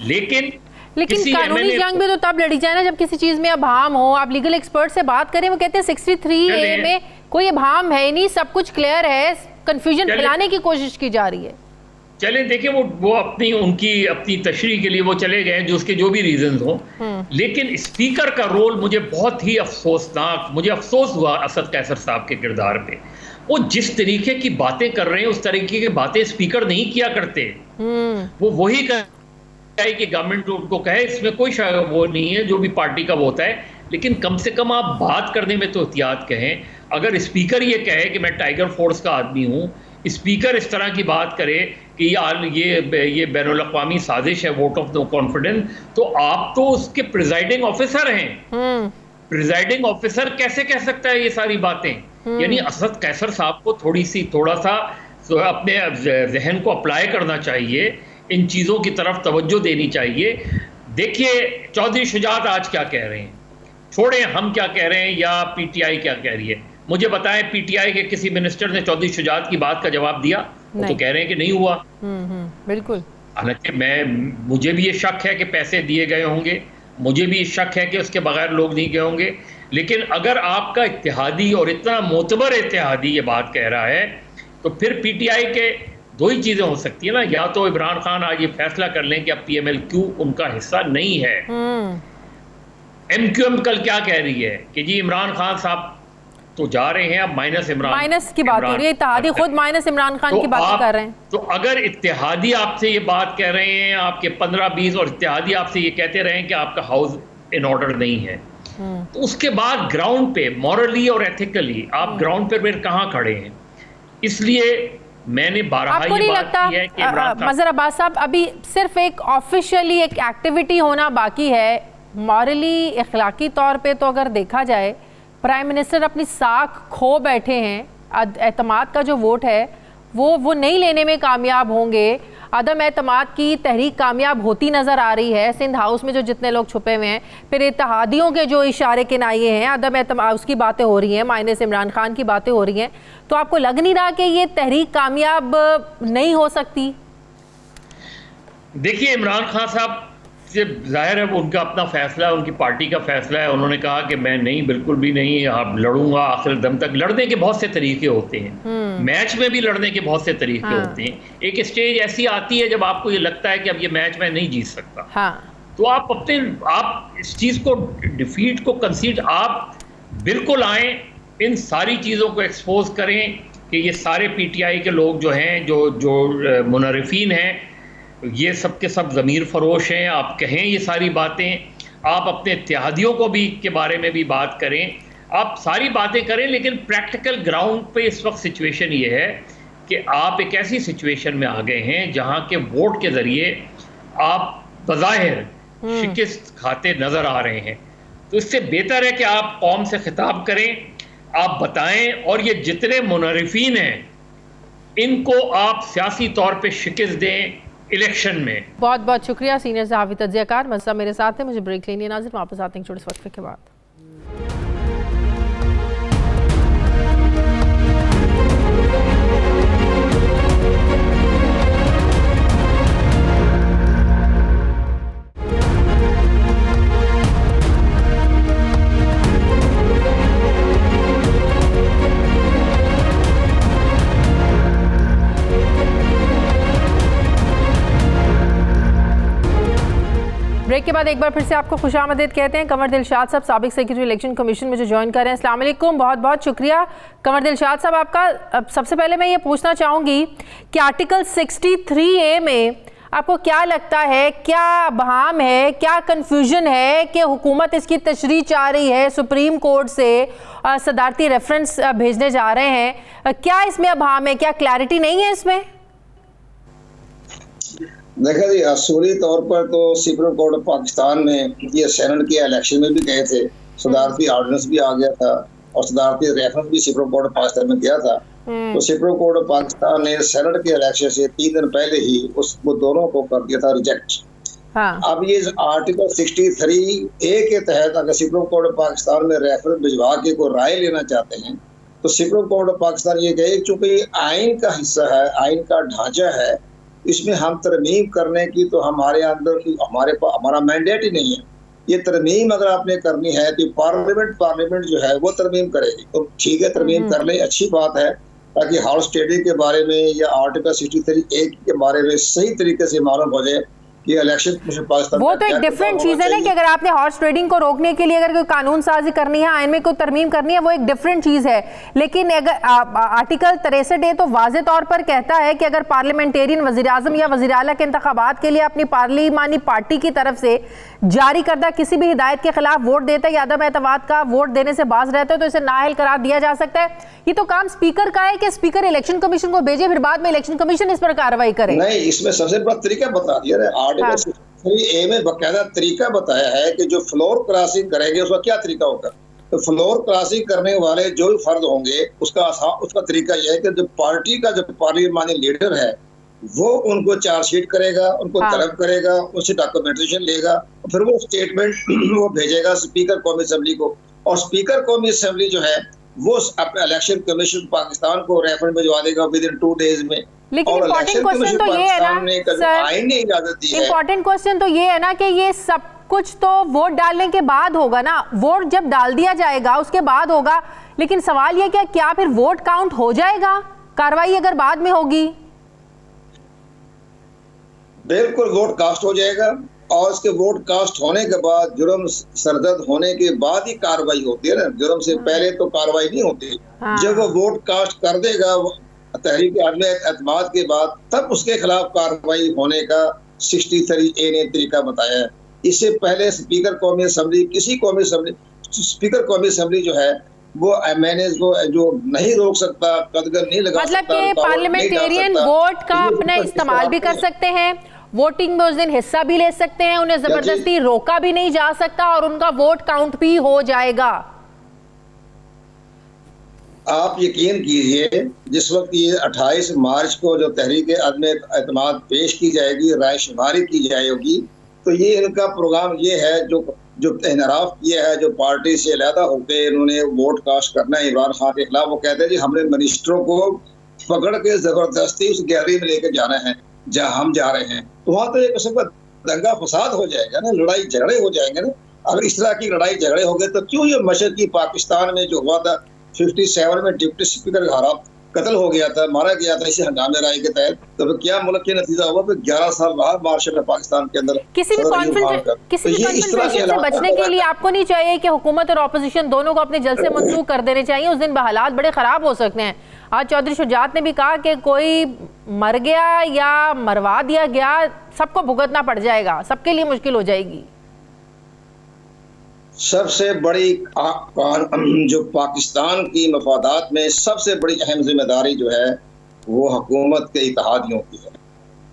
लेकिन कानूनी जंग भी तो तब लड़ी जाए ना जब किसी चीज में अभाम हो। आप लीगल एक्सपर्ट से बात करें, वो कहते हैं 63A में कोई अभाम है नहीं, सब कुछ क्लियर है, कंफ्यूजन फैलाने की कोशिश की जा रही है। चलें, देखिए वो अपनी तशरीह के लिए वो चले गए, जो उसके जो भी रीजन हो। लेकिन स्पीकर का रोल मुझे बहुत ही मुझे अफसोस हुआ असद कैसर साहब के किरदार पे। वो जिस तरीके की बातें कर रहे हैं उस तरीके की बातें स्पीकर नहीं किया करते। वो वही है कि गवर्नमेंट उनको कहे, इसमें कोई वो नहीं है, जो भी पार्टी का वो होता है, लेकिन कम से कम आप बात करने में तो एहतियात कहें। अगर स्पीकर ये कहे कि मैं टाइगर फोर्स का आदमी हूँ, स्पीकर इस तरह की बात करे कि ये बैनुल-अक़वामी साजिश है, वोट ऑफ नो कॉन्फिडेंस, तो आप तो उसके प्रिजाइडिंग ऑफिसर हैं। प्रिजाइडिंग ऑफिसर कैसे कह सकता है ये सारी बातें? यानी असद कैसर साहब को थोड़ा सा अपने जहन को अप्लाई करना चाहिए, इन चीज़ों की तरफ तवज्जो देनी चाहिए। देखिए चौधरी शुजात आज क्या कह रहे हैं, छोड़ें हम क्या कह रहे हैं या पीटीआई क्या कह रही है। मुझे बताएं पीटीआई के किसी मिनिस्टर ने चौधरी शुजात की बात का जवाब दिया? वो तो कह रहे हैं कि नहीं हुआ। बिल्कुल। हालांकि मुझे भी ये शक है कि पैसे दिए गए होंगे, मुझे भी शक है कि उसके बगैर लोग नहीं गए होंगे। लेकिन अगर आपका इत्तेहादी और इतना मोतबर इत्तेहादी ये बात कह रहा है, तो फिर पीटीआई के दो ही चीज़ें हो सकती है ना, या तो इमरान खान आज ये फैसला कर लें कि अब PMLQ उनका हिस्सा नहीं है। MQM कल क्या कह रही है कि जी इमरान खान साहब तो जा रहे हैं, अब माइनस की बात हो रही है, इत्तेहादी खुद माइनस इमरान खान की बात कर रहे हैं। तो अगर इत्तेहादी आपसे ये बात कह रहे हैं, आपके 15-20 और इत्तेहादी आपसे ये कहते रहे कि आपका हाउस इन ऑर्डर नहीं है, तो उसके बाद ग्राउंड पे मॉरली और एथिकली आप ग्राउंड पे फिर कहाँ खड़े हैं? इसलिए मैंने बारहा ये बात की है कि मज़हर अब्बास साहब, अभी सिर्फ एक ऑफिशियली एक एक्टिविटी होना बाकी है, मॉरली इखलाकी तौर पे तो अगर देखा जाए प्राइम मिनिस्टर अपनी साख खो बैठे हैं। एतमाद का जो वोट है वो नहीं लेने में कामयाब होंगे। अदम एतमाद की तहरीक कामयाब होती नज़र आ रही है। सिंध हाउस में जो जितने लोग छुपे हुए हैं, फिर इत्तेहादियों के जो इशारे किनाये हैं, अदम एतमाद उसकी बातें हो रही हैं, माइनस इमरान खान की बातें हो रही हैं, तो आपको लग नहीं रहा कि ये तहरीक कामयाब नहीं हो सकती? देखिए इमरान खान साहब से जाहिर है वो उनका अपना फैसला है, उनकी पार्टी का फैसला है। उन्होंने कहा कि मैं नहीं, बिल्कुल भी नहीं, आप लड़ूंगा आखिर दम तक। लड़ने के बहुत से तरीके होते हैं, मैच में भी लड़ने के बहुत से तरीके होते हैं। एक स्टेज ऐसी आती है जब आपको ये लगता है कि अब ये मैच मैं नहीं जीत सकता, तो आप इस चीज़ को, डिफीट को कंसीड, आप बिल्कुल आए, इन सारी चीज़ों को एक्सपोज करें कि ये सारे पीटीआई के लोग जो हैं, जो मुनर्रिफीन हैं, ये सब के सब ज़मीर फरोश हैं। आप कहें ये सारी बातें, आप अपने इत्तेहादियों को भी के बारे में भी बात करें, आप सारी बातें करें, लेकिन प्रैक्टिकल ग्राउंड पे इस वक्त सिचुएशन ये है कि आप एक ऐसी सिचुएशन में आ गए हैं जहां के वोट के ज़रिए आप बज़ाहिर शिकस्त खाते नज़र आ रहे हैं। तो इससे बेहतर है कि आप कौम से खिताब करें, आप बताएं, और ये जितने मुनर्रिफीन हैं इनको आप सियासी तौर पे शिकस्त दें इलेक्शन में। बहुत बहुत शुक्रिया सीनियर सहाफ़ी तज्ज़ियाकार मज़हर मेरे साथ है। मुझे ब्रेक लेनी है नाज़रीन, वापस आते हैं छोटे वक्फे के बाद। ब्रेक के बाद एक बार फिर से आपको खुशामदीद कहते हैं। कंवर दिलशाद साहब साबिक सेक्रेटरी इलेक्शन कमीशन में जो ज्वाइन कर रहे हैं, अस्सलाम वालेकुम, बहुत बहुत शुक्रिया। कंवर दिलशाद साहब, आपका सबसे पहले मैं ये पूछना चाहूँगी कि आर्टिकल 63A में आपको क्या लगता है, क्या बहाम है, क्या कन्फ्यूजन है कि हुकूमत इसकी तशरीह चाह रही है, सुप्रीम कोर्ट से सदारती रेफरेंस भेजने जा रहे हैं, क्या इसमें अभाम है, क्या क्लैरिटी नहीं है इसमें? देखा जी, असूली तौर पर तो सुप्रीम कोर्ट ऑफ पाकिस्तान ने ये सेनेट के इलेक्शन में भी गए थे, सदारती ऑर्डिनेंस भी आ गया था और सदारती रेफरेंस भी सुप्रीम कोर्ट ऑफ पाकिस्तान में गया था। तो सुप्रीम कोर्ट ऑफ पाकिस्तान ने सेनेट के इलेक्शन से 3 दिन पहले ही वो दोनों को कर दिया था रिजेक्ट। हाँ। अब ये आर्टिकल 63A के तहत अगर सुप्रीम कोर्ट ऑफ पाकिस्तान में रेफरेंस भिजवा के कोई राय लेना चाहते हैं तो सुप्रीम कोर्ट ऑफ पाकिस्तान ये कहे चूंकि ये आइन का हिस्सा है, आइन का ढांचा है, इसमें हम तरमीम करने की तो हमारे अंदर हमारा मैंडेट ही नहीं है। ये तरमीम अगर आपने करनी है तो पार्लियामेंट जो है वो तरमीम करेगी, तो ठीक है तरमीम कर ले, अच्छी बात है, ताकि हॉर्स ट्रेडिंग के बारे में या आर्टिकल 63A के बारे में सही तरीके से मालूम हो जाए कि इलेक्शन कमीशन पाकिस्तान वो तो एक डिफरेंट चीज है ना कि अगर आपने हॉर्स ट्रेडिंग को रोकने के लिए अगर कोई कानून साजी करनी है, आइन में कोई तरमीम करनी है, वो एक डिफरेंट चीज है। लेकिन अगर आर्टिकल 63A तो वाज़े तौर पर कहता है कि अगर पार्लियामेंटेरियन वज़ीर आज़म या वज़ीर आला के इंतखाबात के लिए अपनी पार्लिमानी पार्टी की तरफ से जारी करदा किसी भी हिदायत के खिलाफ वोट देता है या अदम एतमाद का वोट देने से बाज रहता है तो इसे नाअहल करार दिया जा सकता है। ये तो काम स्पीकर का है कि स्पीकर इलेक्शन कमीशन को भेजे, फिर बाद में इलेक्शन कमीशन इस पर कार्रवाई करे। नहीं, इसमें सबसे बड़ा तरीका बता दिया है, आर्टिकल 63A में बकायदा तरीका बताया है कि जो फ्लोर क्रॉसिंग करेंगे उसका क्या तरीका होगा। तो फ्लोर क्रॉसिंग करने वाले जो भी फर्द होंगे उसका तरीका यह है कि जो पार्टी का जो पार्लियामानी लीडर है वो उनको चार्जशीट करेगा, उनको तलब करेगा, उससे डॉक्यूमेंटेशन लेगा, फिर वो स्टेटमेंट वो भेजेगा स्पीकर कौमी असेंबली को, और स्पीकर कौमी असेंबली जो है वो अपने इलेक्शन कमीशन पाकिस्तान को रेफरेंस भिजवा देगा विद इन 2 days में। लेकिन इम्पोर्टेंट क्वेश्चन तो ये है ना, आइन ने इजाजत दी है, इम्पोर्टेंट क्वेश्चन तो ये है ना कि ये सब कुछ तो वोट डालने के बाद होगा ना, वोट जब डाल दिया जाएगा उसके बाद होगा। लेकिन सवाल ये कि क्या फिर वोट काउंट हो जाएगा कार्रवाई अगर बाद में होगी? बिल्कुल वोट कास्ट हो जाएगा, और उसके वोट कास्ट होने के बाद जुर्म सरजद होने के बाद ही कार्रवाई होती है ना, जुर्म से पहले तो कार्रवाई नहीं होती। जब वो वोट कास्ट कर देगा तहरीक अदम एतमाद के बाद, तब उसके खिलाफ कार्रवाई होने का 63A ने तरीका बताया है। इससे पहले स्पीकर कौमी असेंबली स्पीकर कौमी असेंबली जो है वो मैनेज को जो नहीं रोक सकता, कदगन नहीं लगा सकता, मतलब कि पार्लियामेंटेरियन वोट का अपना इस्तेमाल भी कर सकते हैं, वोटिंग में उस दिन हिस्सा भी ले सकते हैं, उन्हें जबरदस्ती रोका भी नहीं जा सकता और उनका वोट काउंट भी हो जाएगा। आप यकीन कीजिए जिस वक्त ये 28 मार्च को जो तहरीक अदम एतमाद पेश की जाएगी, राय शुमारी की जाएगी, तो ये इनका प्रोग्राम ये है जो इनराफ किया है, जो पार्टी से अलहदा होकर इन्होंने वोट कास्ट करना है इमरान खान के खिलाफ। वो कहते हैं जी हमने मिनिस्टरों को पकड़ के जबरदस्ती उस गैलरी में लेकर जाना है जहाँ हम जा रहे हैं, तो वहाँ तो एक किस्म का दंगा फसाद हो जाएगा ना, लड़ाई झगड़े हो जाएंगे ना। अगर इस तरह की लड़ाई झगड़े हो गए तो क्यों ये मशरकी पाकिस्तान में जो हुआ था 57 में डिप्टी स्पीकर का कत्ल हो गया था, मारा गया था इसी हंगामे राय के तहत, तो क्या मुल्क के नतीजा हुआ? फिर 11 साल बाद मार्शल में पाकिस्तान के अंदर किसी भी कॉन्फ्रेंस से बचने के लिए आपको नहीं चाहिए कि हुकूमत और ऑपोजिशन दोनों को अपने जलसे मंसूख कर देने चाहिए? उस दिन हालात बड़े खराब हो सकते हैं। आज चौधरी शुजात ने भी कहा कि कोई मर गया या मरवा दिया गया, सबको भुगतना पड़ जाएगा, सबके लिए मुश्किल हो जाएगी। सबसे बड़ी जो पाकिस्तान की मफादात में सबसे बड़ी अहम जिम्मेदारी जो है वो हुकूमत के इत्तेहादियों की है।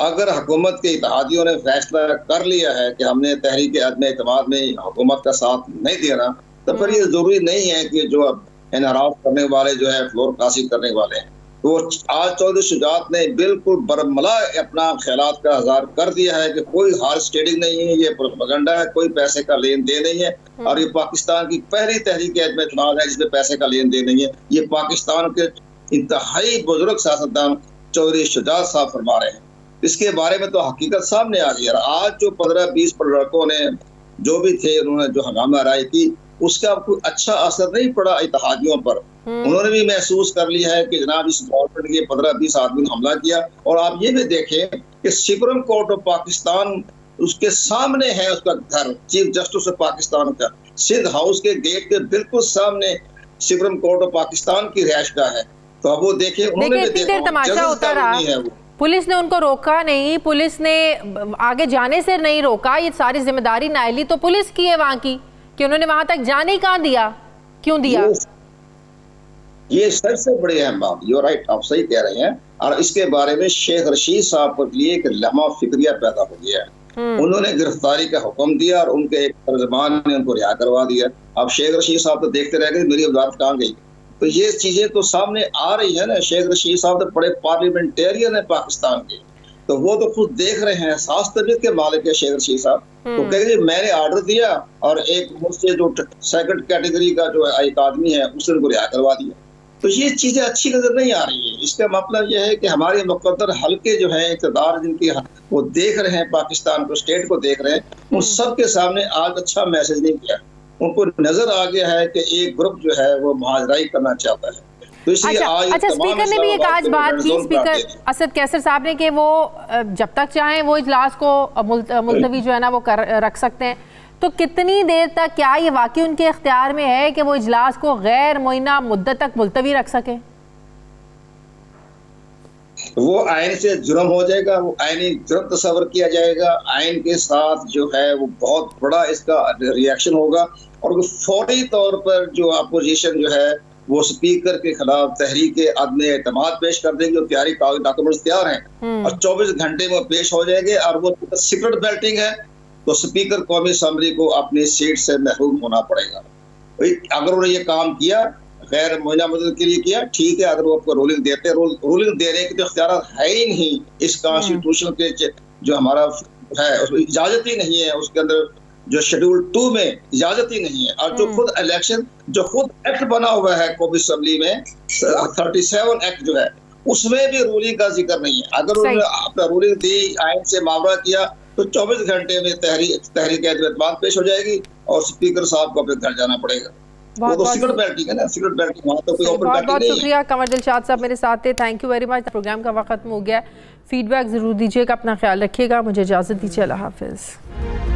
अगर हुकूमत के इत्तेहादियों ने फैसला कर लिया है कि हमने तहरीक अदम एतमाद में हुकूमत का साथ नहीं देना, तो फिर ये जरूरी नहीं है कि जो इनराफ करने वाले जो है फ्लोर क्रॉसिंग करने वाले हैं। तो आज चौधरी शुजात ने बिल्कुल बरमला अपना ख्यालात का इज़हार कर दिया है कि कोई हॉर्स ट्रेडिंग नहीं है, ये प्रोपेगेंडा है, कोई पैसे का लेन देन नहीं है, और ये पाकिस्तान की पहली तहरीक अदम एतमाद है जिसमें पैसे का लेन देन नहीं है। ये पाकिस्तान के इंतहाई बुजुर्ग सियासतदान चौधरी शुजात साहब फरमा रहे हैं। इसके बारे में तो हकीकत सामने आ गई है। आज जो 15-20 लड़कों ने जो भी थे उन्होंने जो हंगामा राय की, उसका कोई अच्छा असर नहीं पड़ा इत्तेहादियों पर। उन्होंने भी महसूस कर लिया है कि जनाब इस गवर्नमेंट के 15-20 आदमी ने हमला किया। और आप ये भी देखें कि सुप्रीम कोर्ट ऑफ पाकिस्तान उसके सामने है, उसका घर चीफ जस्टिस ऑफ पाकिस्तान का सिंध हाउस के गेट के बिल्कुल सामने सुप्रीम कोर्ट ऑफ पाकिस्तान की रिहाइशगाह है। तो अब वो देखें, उन्होंने भी देखा तमाशा होता रहा, पुलिस ने उनको रोका नहीं, पुलिस ने आगे जाने से नहीं रोका। ये सारी जिम्मेदारी नाइली तो पुलिस की है वहां की, कि उन्होंने वहां तक जाने ही कहां दिया, क्यों दिया? ये सबसे बड़ी अहम बात, यू राइट, आप सही कह रहे हैं। और इसके बारे में शेख रशीद साहब के लिए एक लम्हा फिक्रिया पैदा हो गया है। उन्होंने गिरफ्तारी का हुक्म दिया और उनके एक तर्जमान ने उनको रिहा करवा दिया। अब शेख रशीद साहब तो देखते रह गए मेरी वजारत कहाँ गई। तो ये चीजें तो सामने आ रही है ना। शेख रशीद साहब तो बड़े पार्लियामेंटेरियन है पाकिस्तान के, तो वो तो खुद देख रहे हैं, सास तबीयत के मालिक है शेख रशीद साहब, तो कहेंगे मैंने ऑर्डर दिया और एक मुझसे जो सेकंड कैटेगरी का जो एक आदमी है उसने उनको रिहा करवा दिया। तो ये चीजें अच्छी नजर नहीं आ रही है। इसका मतलब यह है कि हमारे मुकद्दर हल्के जो है इक़्तिदार जिनकी वो देख रहे हैं पाकिस्तान को, स्टेट को देख रहे हैं, उन सब के सामने आज अच्छा मैसेज नहीं किया। उनको नजर आ गया है कि एक ग्रुप जो है वो मुहाजराई करना चाहता है। तो इसलिए अच्छा, स्पीकर ने भी एक आज बात की, स्पीकर असद कैसर साहब ने, कि वो जब तक चाहें वो इजलास को मुलतवी जो है ना वो रख सकते हैं। तो कितनी देर तक, क्या ये वाकई उनके इख्तियार में है कि वो इजलास को गैर मुइना मुद्दत तक मुलतवी रख सके? वो आइन से जुर्म हो जाएगा, वो आइनी जुर्म तस्वर किया जाएगा, आइन के साथ जो है वो बहुत बड़ा इसका रिएक्शन होगा और फौरी तौर पर जो अपोजिशन जो है वो स्पीकर के खिलाफ तहरीक अदम एतमाद पेश कर देंगे। तैयारी डॉक्यूमेंट्स तैयार हैं और 24 घंटे में पेश हो जाएंगे। और वो सीक्रेट बैल्टिंग है तो स्पीकर कौमी असम्बली को अपनी सीट से महरूम होना पड़ेगा। अगर उन्होंने ये काम किया गैर मुइना मुद्दत के लिए किया, ठीक है। अगर वो आपको रूलिंग देते, रूलिंग देने के तो इख्तियार है ही नहीं इस कॉन्स्टिट्यूशन के जो हमारा है उसमें इजाजत ही नहीं है, उसके अंदर जो शेड्यूल 2 में इजाजत ही नहीं है। और जो खुद इलेक्शन जो खुद एक्ट बना हुआ है कौमी असम्बली में 37 एक्ट जो है उसमें भी रूलिंग का जिक्र नहीं है। अगर उन्होंने अपना रूलिंग दी, आइन से मामला किया तो 24 घंटे में तहरीक एतमाद पेश हो जाएगी और स्पीकर साहब को अपने घर जाना पड़ेगा। वो तो सीक्रेट बैल्टिंग है ना, सीक्रेट बैल्टिंग, वहाँ तो कोई ओपन बैल्टिंग नहीं है। बहुत शुक्रिया कमर दिलशाद साहब मेरे साथ थे, thank you very much. Programme का वक्त खत्म हो गया, फीडबैक ज़रूर दीजिएगा, अपना ख्याल रखिएगा, मुझे इजाज़त दीजिए, अल्लाह हाफिज़।